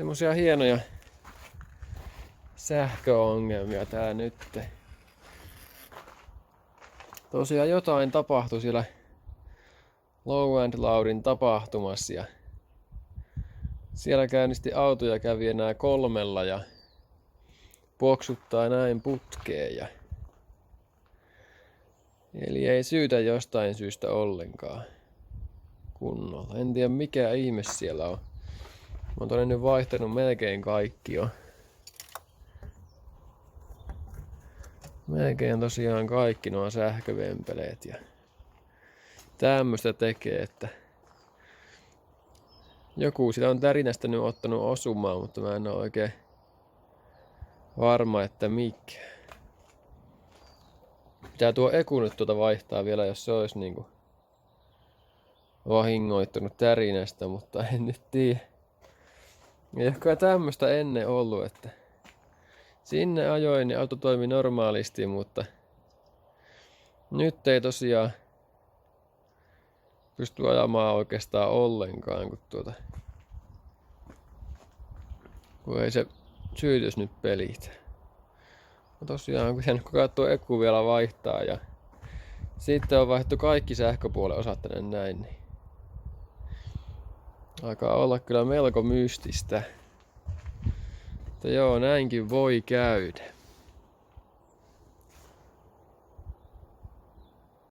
semmosia hienoja sähköongelmia tää nyt. Tosiaan jotain tapahtui siellä Low and Loudin tapahtumassa ja siellä käynnisti auto ja kävi enää 3 ja puoksuttaa näin putkeen. Eli ei syytä jostain syystä ollenkaan kunnolla. En tiedä mikä ihme siellä on. Mä oon tonne nyt vaihtanut melkein kaikki jo. Melkein tosiaan kaikki nuo sähkövempeleet ja tämmöstä tekee, että joku sitä on tärinästä nyt ottanut osumaan, mutta mä en oo oikein varma, että mikä. Pitää tuo Eku nyt vaihtaa vielä, jos se olisi niinku vahingoittunut tärinästä, mutta en nyt tiedä. Ei ehkä tämmöstä ennen ollut, että sinne ajoin niin auto toimi normaalisti, mutta nyt ei tosiaan pysty ajamaan oikeastaan ollenkaan, kun ei se sytytys nyt pelitä. No tosiaan kun sen katsoo Eku vielä vaihtaa ja sitten on vaihdettu kaikki sähköpuolen osat tänne näin, niin alkaa olla kyllä melko mystistä. Mutta joo, näinkin voi käydä.